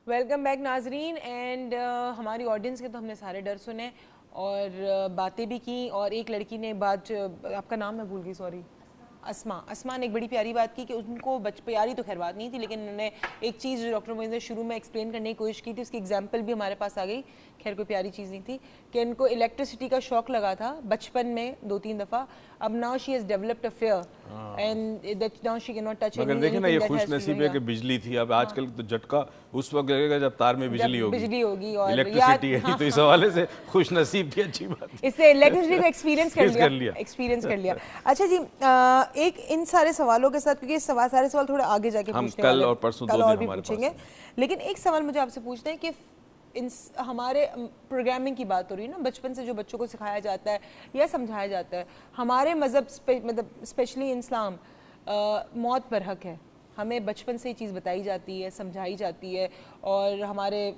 Welcome back ناظرین. And ہماری audience کے تو ہم نے سارے ڈر سنے اور باتیں بھی کی, اور ایک لڑکی نے بات, آپ کا نام میں بھول گئی, سوری, اسما نے ایک بڑی پیاری بات کی کہ ان کو پیاری تو خیر بات نہیں تھی, لیکن انہوں نے ایک چیز جو ڈاکٹر موئز نے شروع میں ایکسپلین کرنے کی کوشش کی تھی, اس کی ایگزامپل بھی ہمارے پاس آ گئی, خیر کوئی پیاری چیز نہیں تھی, کہ ان کو الیکٹریسٹی کا شوق لگا تھا بچپن میں 2-3 دفعہ. اب now she has developed a fear and that now she can not touch any. مگر دیکھیں نا, یہ خوش نصیب ہے کہ بجلی تھی. اب آج کل تو جھٹکا اس وقت لگے گا جب تار میں بجلی ہوگی اور الیکٹریسٹی ہے, تو اس حوالے سے خوش نصیب کی اچھی بات ہے. اس سے الیکٹریسٹی کو ایکسپیرینس کر لیا. اچھا جی, ایک ان سارے سوالوں کے ساتھ, کیونکہ سارے سوال تھوڑے آگے جا کے پوچھنے والے, کل اور پرسوں کل اور بھی پوچھیں گے, لیکن ایک سوال مجھے آپ سے پوچھنا ہے کہ ہمارے پروگرامنگ کی بات ہو رہی ہے نا, بچپن سے جو بچوں کو سکھایا جاتا ہے یا سمجھایا جاتا ہے, ہمارے مذہب مطلب اسپیشلی اسلام موت پر حق ہے, ہمیں بچپن سے یہ چیز بتائی جاتی ہے, سمجھائی جاتی ہے, اور ہمارے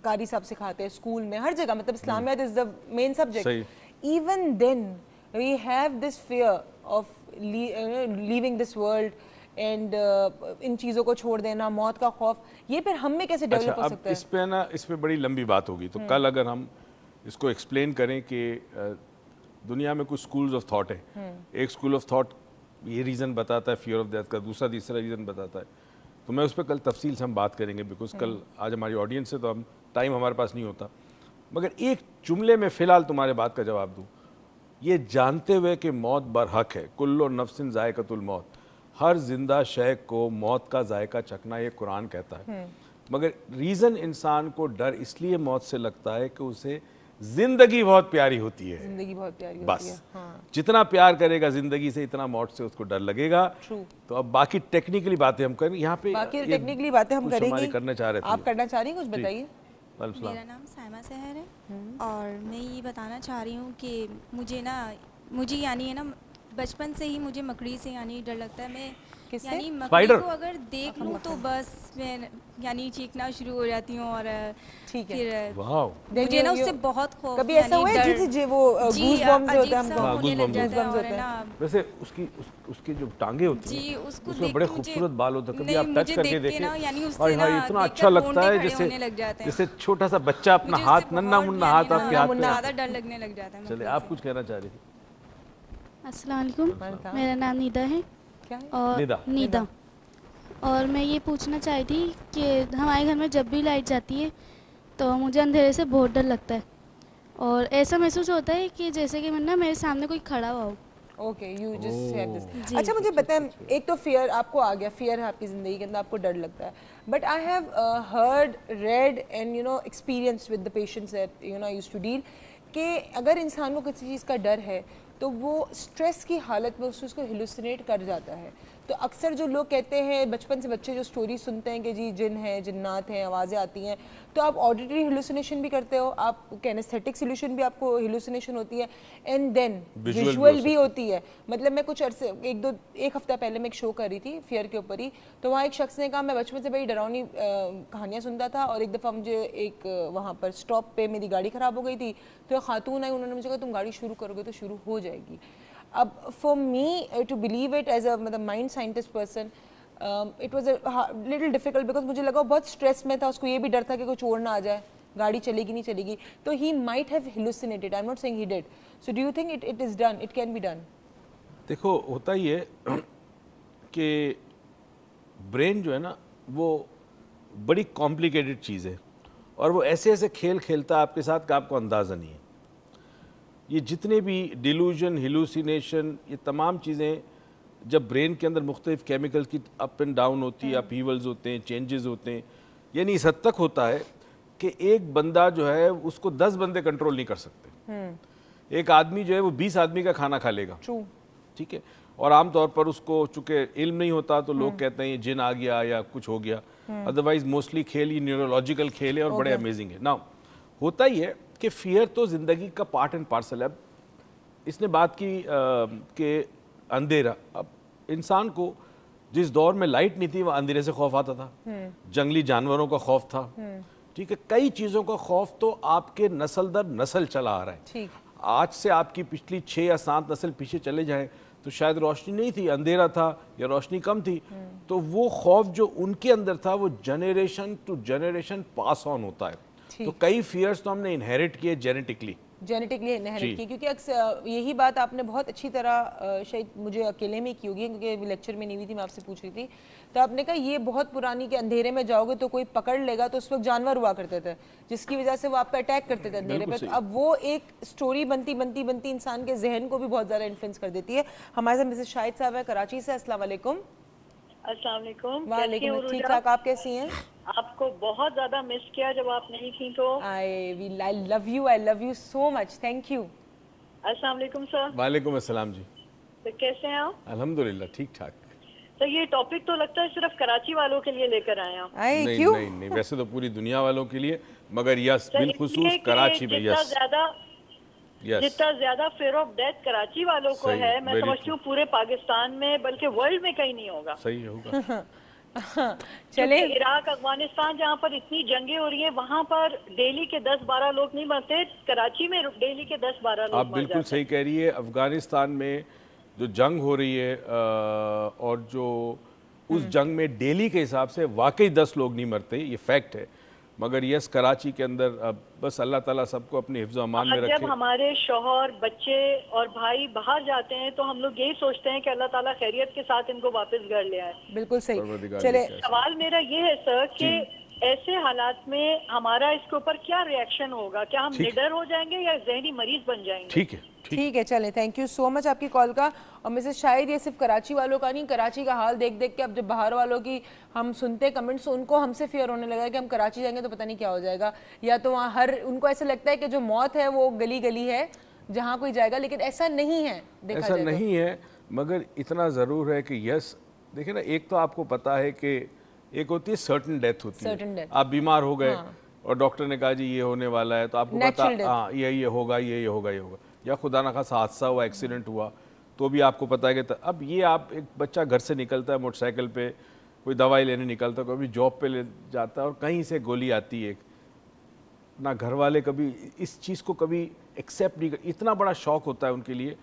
قاری صاحب سکھاتے ہیں اسکول میں ہر جگہ, مطلب اسلامیات is the main subject. Even then we have this fear of leaving this world and ان چیزوں کو چھوڑ دینا, موت کا خوف, یہ پھر ہم میں کیسے ڈیولپ ہو سکتا ہے؟ اس پہ نا, اس پہ بڑی لمبی بات ہوگی, تو کل اگر ہم اس کو ایکسپلین کریں کہ دنیا میں کچھ سکولز آف تھاٹ ہیں. ایک سکول آف تھاٹ یہ ریزن بتاتا ہے فیئر آف ڈیتھ کا, دوسرا تیسرا ریزن بتاتا ہے, تو میں اس پہ کل تفصیل سے ہم بات کریں گے, بیکاز کل آج ہماری آڈینس ہے تو ہم ٹائم ہمارے پاس نہیں ہوتا. مگر ایک جملے میں فی الحال تمہارے بات کا جواب دوں, یہ جانتے ہوئے کہ موت برحق ہے, کل نفس ذائقۃ الموت, ہر زندہ شے کو موت کا ذائقہ چکھنا, یہ قرآن کہتا ہے. مگر ریزن انسان کو ڈر اس لیے موت سے لگتا ہے کہ اسے زندگی بہت پیاری ہوتی ہے, زندگی بہت پیاری ہوتی بس ہے, جتنا پیار کرے گا زندگی سے اتنا موت سے اس کو ڈر لگے گا. تو اب باقی ٹیکنیکلی باتیں ہم کریں یہاں پہ, باقی ٹیکنیکلی باتیں ہم کریں گے, کرنا چاہ رہے تھے, آپ کرنا چاہ رہی ہیں, کچھ بتائیے. میرا نام سائمہ سحر ہے, اور میں یہ بتانا چاہ رہی ہوں کہ مجھے یعنی ہے نا, بچپن سے ہی مجھے مکڑی سے یعنی ڈر لگتا ہے. میں یعنی مکڑی کو اگر دیکھ لوں تو بس میں یعنی چیخنا شروع ہو جاتی ہوں, اور پھر مجھے نا اس سے بہت خوف, کبھی ایسا ہوا ہے جی وہ گوز بمز ہوتے ہیں, ہم ہونے لگ جاتا ہے, اور ہے نا ویسے اس کی جو ٹانگیں ہوتی ہیں اس میں بڑے خوبصورت بال ہوتے ہیں, کبھی آپ ٹچ کر کے دیکھیں, اور اتنا اچھا لگتا ہے جیسے چھوٹا سا بچہ اپنا ہاتھ, ننھا منھا ہاتھ آپ کے ہاتھ میں. زیادہ ڈر لگنے لگ جاتا ہے. چلے آپ کچھ کہنا چاہ رہی تھی. السلام علیکم, میرا نام نیدا ہے, اور نیدا, اور میں یہ پوچھنا چاہی تھی کہ ہمارے گھر میں جب بھی لائٹ جاتی ہے تو مجھے اندھیرے سے بہت ڈر لگتا ہے, اور ایسا محسوس ہوتا ہے کہ جیسے کہ میرے سامنے کوئی کھڑا ہوا ہو. Okay, you just said this. اچھا مجھے بتائیں, ایک تو فیئر آپ کو آ گیا, فیئر ہے آپ کی زندگی کے اندر, آپ کو ڈر لگتا ہے, but I have heard, read and experience with the patients that I used to deal, کہ اگر انسان کو کسی چیز کا ڈر ہے تو وہ اسٹریس کی حالت میں اس چیز کو ہیلوسینیٹ کر جاتا ہے. تو اکثر جو لوگ کہتے ہیں, بچپن سے بچے جو سٹوری سنتے ہیں کہ جی جن ہیں, جنات ہیں, آوازیں آتی ہیں, تو آپ آڈیٹری ہیلوسینیشن بھی کرتے ہو, آپ کینیستھیٹک سولوشن بھی آپ کو ہیلوسینیشن ہوتی ہے, اینڈ دین ویژول بھی ہوتی ہے. مطلب میں کچھ عرصے, ایک ہفتہ پہلے میں ایک شو کر رہی تھی فیئر کے اوپر ہی, تو وہاں ایک شخص نے کہا میں بچپن سے بڑی ڈراؤنی کہانیاں سنتا تھا, اور ایک دفعہ مجھے ایک وہاں پر اسٹاپ پہ میری گاڑی خراب ہو گئی تھی, تو ایک خاتون آئی, انہوں نے مجھے کہا تم گاڑی شروع کرو گے تو شروع ہو جائے گی. اب for me to believe it as a مطلب mind scientist person, it was a little difficult, because مجھے لگا بہت اسٹریس میں تھا, اس کو یہ بھی ڈر تھا کہ کوئی چور نہ آ جائے, گاڑی چلے گی نہیں چلے گی, تو he might have hallucinated, I am not seeing he dead. So do you think it is done, it can be done? دیکھو ہوتا ہی ہے کہ برین جو ہے نا وہ بڑی کمپلیکیٹڈ چیز ہے, اور وہ ایسے ایسے کھیل کھیلتا ہے آپ کے ساتھ کہ آپ کو اندازہ نہیں ہے. یہ جتنے بھی ڈیلوژن, ہیلوسینیشن, یہ تمام چیزیں جب برین کے اندر مختلف کیمیکل کی اپ اینڈ ڈاؤن ہوتی ہے, اپہیولز ہوتے ہیں, چینجز ہوتے ہیں, یعنی اس حد تک ہوتا ہے کہ ایک بندہ جو ہے اس کو 10 بندے کنٹرول نہیں کر سکتے. ایک آدمی جو ہے وہ 20 آدمی کا کھانا کھا لے گا, ٹھیک ہے, اور عام طور پر اس کو چونکہ علم نہیں ہوتا تو لوگ کہتے ہیں یہ جن آ گیا یا کچھ ہو گیا, ادروائز موسٹلی کھیل یہ نیورولوجیکل کھیل ہے اور بڑے امیزنگ ہے. نا ہوتا ہی ہے کہ فیئر تو زندگی کا پارٹ اینڈ پارسل ہے. اب اس نے بات کی کہ اندھیرا, اب انسان کو جس دور میں لائٹ نہیں تھی وہ اندھیرے سے خوف آتا تھا, جنگلی جانوروں کا خوف تھا, ٹھیک ہے, کئی چیزوں کا خوف تو آپ کے نسل در نسل چلا آ رہا ہے. آج سے آپ کی پچھلی 6 یا 7 نسل پیچھے چلے جائیں تو شاید روشنی نہیں تھی, اندھیرا تھا یا روشنی کم تھی, تو وہ خوف جو ان کے اندر تھا وہ جنریشن ٹو جنریشن پاس آن ہوتا ہے. تو کئی فیئرز تو ہم نے انہیریٹ کیے جینیٹکلی انہیریٹ کی, کیونکہ اکثر یہی بات آپ نے بہت اچھی طرح شاید مجھے اکیلے میں کی ہوگی کیونکہ لیکچر میں نہیں ہوئی تھی, میں آپ سے پوچھ رہی تھی, تو آپ نے کہا یہ بہت پرانی کہ اندھیرے میں جاؤ گے تو کوئی پکڑ لے گا, تو اس وقت جانور ہوا کرتے تھے جس کی وجہ سے وہ آپ پہ اٹیک کرتے تھے اندھیرے پہ. اب وہ ایک سٹوری بنتی انسان کے ذہن کو بھی بہت زیادہ انفلوئنس کر دیتی ہے. ہمارے ساتھ مسز شاہد صاحب ہے کراچی سے. السلام علیکم. السلام علیکم. وعلیکم. ٹھیک ٹھاک, آپ کیسی ہیں؟ آپ کو بہت زیادہ مس کیا جب آپ نہیں تھیں تو. I love you so much. Thank you. السلام علیکم سر. وعلیکم السلام جی. تو کیسے ہیں آپ؟ الحمدللہ ٹھیک ٹھاک. تو یہ ٹاپک تو لگتا ہے صرف کراچی والوں کے لیے لے کر آئے ہیں. نہیں, ویسے تو پوری دنیا والوں کے لیے, مگر یس بالخصوص کراچی میں. جتنا زیادہ فیئر آف ڈیتھ کراچی والوں کو ہے, میں سمجھتی ہوں پورے پاکستان میں بلکہ ورلڈ میں کہیں نہیں ہوگا. صحیح ہوگا. چلے عراق افغانستان جہاں پر اتنی جنگیں ہو رہی ہیں وہاں پر ڈیلی کے 10-12 لوگ نہیں مرتے, کراچی میں ڈیلی کے 10-12 لوگ مر جاتے ہیں. آپ بالکل صحیح کہہ رہی ہے. افغانستان میں جو جنگ ہو رہی ہے اور جو اس جنگ میں ڈیلی کے حساب سے واقعی 10 لوگ نہیں مرتے, یہ فیکٹ ہے. مگر یس کراچی کے اندر اب بس اللہ تعالیٰ سب کو اپنے حفظ و امان میں رکھے. جب ہمارے شوہر بچے اور بھائی باہر جاتے ہیں تو ہم لوگ یہی سوچتے ہیں کہ اللہ تعالیٰ خیریت کے ساتھ ان کو واپس گھر لے آئے. بالکل صحیح. چلے سوال میرا یہ ہے سر کہ ایسے حالات میں ہمارا اس کے اوپر کیا ری ایکشن ہوگا؟ کیا ہم نڈر ہو جائیں گے یا ذہنی مریض بن جائیں گے؟ ٹھیک ہے. چلیں, تھینک یو سو مچ آپ کی کال کا. اور مسز شاہد یہ صرف کراچی والوں کا نہیں, کراچی کا حال دیکھ کے اب جب باہر والوں کی ہم سنتے کمنٹس ان کو ہم سے فیئر ہونے لگا کہ ہم کراچی جائیں گے تو پتہ نہیں کیا ہو جائے گا, یا تو وہاں ان کو ایسا لگتا ہے کہ جو موت ہے وہ گلی گلی ہے جہاں کوئی جائے گا, لیکن ایسا نہیں ہے. ایسا نہیں ہے, مگر اتنا ضرور ہے کہ یس دیکھیں نا, ایک تو آپ کو پتا ہے کہ ایک ہوتی ہے سرٹن ڈیتھ ہوتی ہے. آپ بیمار ہو گئے اور ڈاکٹر نے کہا جی یہ ہونے والا ہے, تو آپ کو پتا ہاں یہ ہوگا, یہ ہوگا. یا خدا نخواستہ حادثہ ہوا, ایکسیڈنٹ ہوا, تو بھی آپ کو پتا ہے کہ اب یہ آپ ایک بچہ گھر سے نکلتا ہے موٹر سائیکل پہ, کوئی دوائی لینے نکلتا ہے, کوئی جاب پہ لے جاتا ہے اور کہیں سے گولی آتی ہے. نہ گھر والے کبھی اس چیز کو کبھی ایکسیپٹ نہیں کرتے, اتنا بڑا شوق ہوتا ہے ان کے لیے.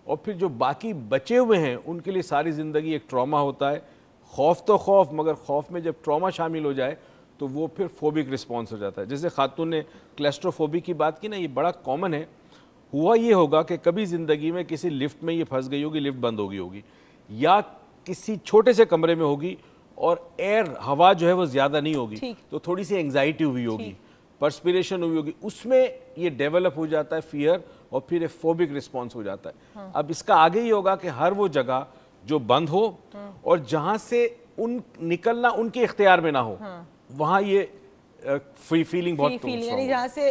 اور پھر جو باقی بچے ہوئے ہیں ان کے لیے ساری زندگی ایک ٹراما ہوتا ہے. خوف تو خوف, مگر خوف میں جب ٹراما شامل ہو جائے تو وہ پھر فوبک رسپانس ہو جاتا ہے. جیسے خاتون نے کلیسٹروفوبی کی بات کی نا, یہ بڑا کامن ہے. ہوا یہ ہوگا کہ کبھی زندگی میں کسی لفٹ میں یہ پھنس گئی ہوگی, لفٹ بند ہوگی یا کسی چھوٹے سے کمرے میں ہوگی اور ایئر ہوا جو ہے وہ زیادہ نہیں ہوگی, تو تھوڑی سی انگزائٹی ہوئی ہوگی, پرسپیریشن ہوئی ہوگی, اس میں یہ ڈیولپ ہو جاتا ہے فیئر اور پھر ایک فوبک رسپانس ہو جاتا ہے. اب اس کا آگے یہ ہوگا کہ ہر وہ جگہ جو بند ہو اور جہاں سے نکلنا ان کے اختیار میں نہ ہو, وہاں یہ فیلنگ بہت یعنی جہاں سے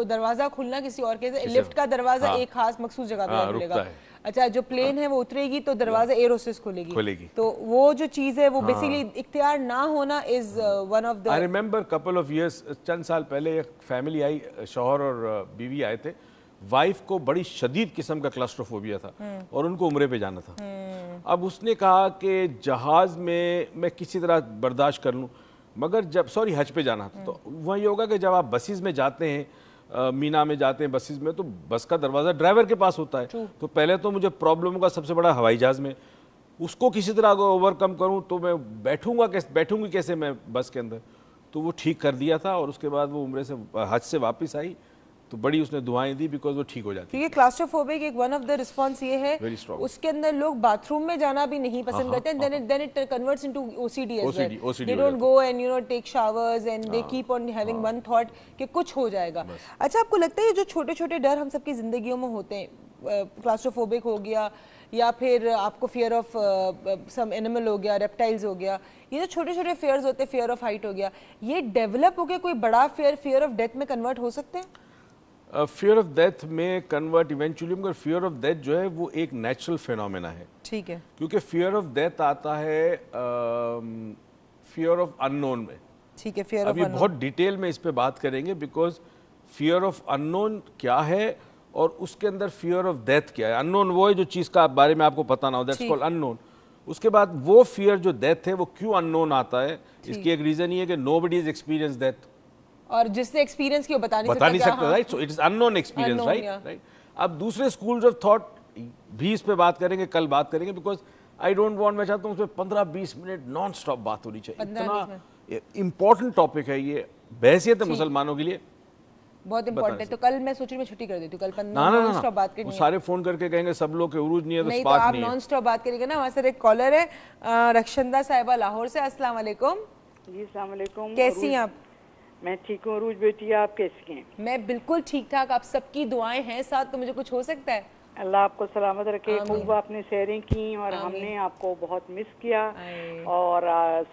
دروازہ کھلنا کسی اور کے, لفٹ کا دروازہ ایک خاص مخصوص جگہ پہ کھلے گا. اچھا, جو پلین ہے وہ اترے گی تو دروازہ ایئر ہوسٹس کھلے گی, تو وہ جو چیز ہے وہ بیسیکلی اختیار نہ ہونا is one of the. I remember couple of years, چند سال پہلے ایک فیملی آئی, شوہر اور بیوی آئے تھے. وائف کو بڑی شدید قسم کا کلسٹروفوبیا تھا اور ان کو عمرے پہ جانا تھا. اب اس نے کہا کہ جہاز میں کسی طرح برداشت کر لوں, مگر جب حج پہ جانا تھا, تو وہاں یہ ہوگا کہ جب آپ بسیز میں جاتے ہیں, مینا میں جاتے ہیں بسیز میں, تو بس کا دروازہ ڈرائیور کے پاس ہوتا ہے. تو پہلے تو مجھے پرابلم ہوگا سب سے بڑا ہوائی جہاز میں, اس کو کسی طرح اگر اوور کم کروں تو میں بیٹھوں گی کیسے میں بس کے اندر. تو وہ ٹھیک کر دیا تھا اور اس کے بعد وہ عمرے سے حج سے واپس آئی تو بڑی اس نے دعائیں دی بیکاز وہ ٹھیک ہو جاتی ہے. کیونکہ کلاسٹروفوبک ایک ون آف دا رسپانس یہ ہے, اس کے اندر لوگ باتھ روم میں جانا بھی نہیں پسند کرتے ہیں. then it converts into OCD as well. They don't go and take showers and they keep on having one thought کہ کچھ ہو جائے گا. اچھا, آپ کو لگتا ہے یہ جو چھوٹے چھوٹے ڈر ہم سب کی زندگیوں میں ہوتے ہیں, کلاسٹروفوبک ہو گیا یا پھر آپ کو fear of some animal who گیا, ریپٹائلز ہو گیا, یہ جو چھوٹے چھوٹے فیئرز ہوتے ہیں, فیئر آف ہائٹ ہو گیا, یہ ڈیولپ ہو کے کوئی بڑا فیئر آف ڈیتھ میں کنورٹ ہو سکتے ہیں؟ فیئر آف ڈیتھ میں کنورٹ ایونچولی, مگر فیئر آف ڈیتھ جو ہے وہ ایک نیچرل فینومینا ہے. ٹھیک ہے, کیونکہ فیئر آف ڈیتھ آتا ہے فیئر آف ان نون میں. ٹھیک ہے, فیئر اب یہ بہت ڈیٹیل میں اس پہ بات کریں گے, بیکاز فیئر آف ان نون کیا ہے اور اس کے اندر فیئر آف ڈیتھ کیا ہے. ان نون وہ ہے جو چیز کا بارے میں آپ کو پتہ نہ ہو, دیٹس کالڈ ان نون. اس کے بعد وہ فیئر جو ڈیتھ ہے وہ کیوں ان نون آتا ہے, اس کی ایک ریزن یہ ہے کہ نو بڈی از ایکسپیرینس ڈیتھ, اور جس نے ایکسپیرینس کیا بتا نہیں سکتا, right. So it is unknown experience, right. اب دوسرے اسکولز آف تھاٹ بھی اس پہ بات کریں گے, کل بات کریں گے, بیکاز آئی ڈونٹ وانٹ, میں چاہتا ہوں اس پہ 15-20 منٹ نان اسٹاپ بات ہونی چاہیے. اتنا امپورٹنٹ ٹاپک ہے یہ بحیثیت مسلمانوں کے لیے, بہت امپورٹنٹ ہے. تو کل میں سوچ رہی میں چھٹی کر دیتی ہوں, کل نان اسٹاپ بات کرنی ہے. سارے فون کر کے کہیں گے سب لوگ کہ عروج نہیں ہے تو نہیں, تو سپاک آپ نہیں ہے. نان اسٹاپ بات کریں گے نا. وہاں سے ایک کالر ہے رکشندہ صاحبہ لاہور سے. السلام علیکم. جی السلام علیکم. کیسی ہیں آپ؟ میں ٹھیک ہوں عروج بیٹی, آپ کیسی ہیں؟ میں بالکل ٹھیک ٹھاک, آپ سب کی دعائیں ہیں ساتھ, تو مجھے کچھ ہو سکتا ہے. اللہ آپ کو سلامت رکھے. خوب آپ نے سیریں کی اور ہم نے آپ کو بہت مس کیا, اور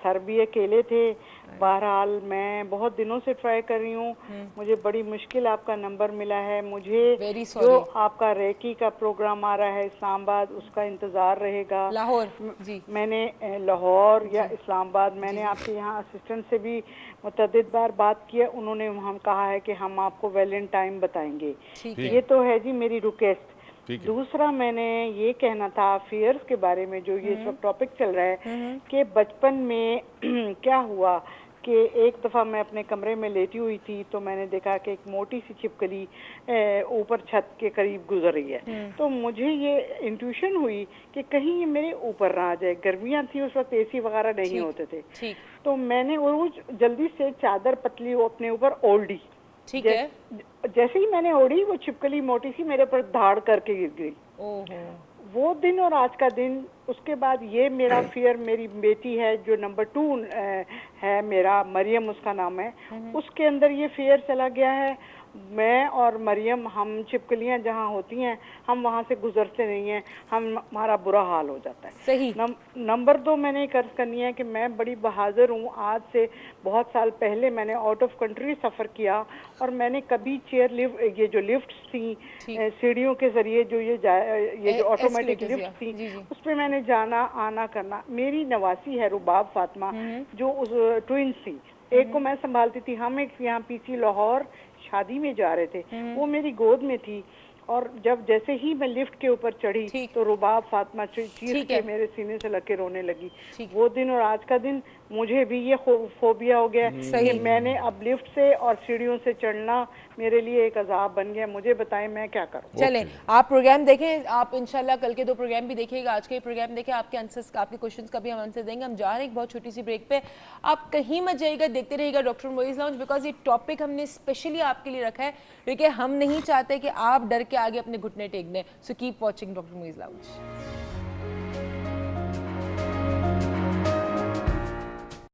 سر بھی اکیلے تھے. بہرحال میں بہت دنوں سے ٹرائی کر رہی ہوں, مجھے بڑی مشکل آپ کا نمبر ملا ہے. مجھے جو آپ کا ریکی کا پروگرام آ رہا ہے اسلام آباد, اس کا انتظار رہے گا. لاہور جی, میں نے لاہور یا اسلام آباد, میں نے آپ کے یہاں اسسٹنٹ سے بھی متعدد بار بات کیا, انہوں نے ہم کہا ہے کہ ہم آپ کو ویلنٹائن بتائیں گے. یہ تو ہے جی میری ریکویسٹ. دوسرا میں نے یہ کہنا تھا فیئرز کے بارے میں, جو یہ سب ٹاپک چل رہا ہے, کہ بچپن میں کیا ہوا کہ ایک دفعہ میں اپنے کمرے میں لیٹی ہوئی تھی تو میں نے دیکھا کہ ایک موٹی سی چھپکلی اوپر چھت کے قریب گزر رہی ہے. تو مجھے یہ انٹیوشن ہوئی کہ کہیں یہ میرے اوپر نہ آ جائے. گرمیاں تھی اس وقت, اے سی وغیرہ نہیں ہوتے تھے, تو میں نے جلدی سے چادر پتلی اپنے اوپر اوڑھ لی. ٹھیک ہے, جیسے ہی میں نے اوڑھی وہ چھپکلی موٹی سی میرے پر دھاڑ کر کے گر گئی. وہ دن اور آج کا دن, اس کے بعد یہ میرا فیئر, میری بیٹی ہے جو نمبر 2 ہے میرا, مریم اس کا نام ہے, اس کے اندر یہ فیئر چلا گیا ہے. میں اور مریم, ہم چھپکلیاں جہاں ہوتی ہیں ہم وہاں سے گزرتے نہیں ہیں, ہمارا برا حال ہو جاتا ہے. صحیح. نمبر 2 میں نے عرض کرنی ہے کہ میں بڑی بہادر ہوں. آج سے بہت سال پہلے میں نے آؤٹ آف کنٹری سفر کیا, اور میں نے کبھی یہ جو لفٹس تھیں سیڑھیوں کے ذریعے, جو یہ جو آٹومیٹک لفٹ تھی, اس پہ میں نے جانا آنا کرنا. میری نواسی ہے رباب فاطمہ, جو اس ٹوئنس تھی, ایک کو میں سنبھالتی تھی. ہم ایک یہاں پی سی لاہور شادی میں جا رہے تھے, وہ میری گود میں تھی, اور جیسے ہی میں لفٹ کے اوپر چڑھی تو رباب فاطمہ چیخ کے میرے سینے سے لگ کے رونے لگی. وہ دن اور آج کا دن مجھے بھی یہ فوبیا ہو گیا کہ میں نے اب لفٹ سے اور سیڑھیوں سے چڑھنا میرے لیے ایک عذاب بن گیا. مجھے بتائیں میں کیا کروں. چلیں آپ پروگرام دیکھیں, آپ انشاءاللہ کل کے 2 پروگرام بھی دیکھیے گا, آج کے پروگرام دیکھیں, آپ کے آنسرز, آپ کے کوشچنز کا بھی ہم آنسر دیں گے. ہم جا رہے ہیں ایک بہت چھوٹی سی بریک پہ, آپ کہیں مت جائیے گا, دیکھتے رہیے گا ڈاکٹر موئز لاؤنج, بیکاز یہ ٹاپک ہم نے اسپیشلی آپ کے لیے رکھا ہے کیونکہ ہم نہیں چاہتے کہ آپ ڈر کے آگے اپنے گھٹنے ٹیک دیں. So keep watching doctor Moiz lounge.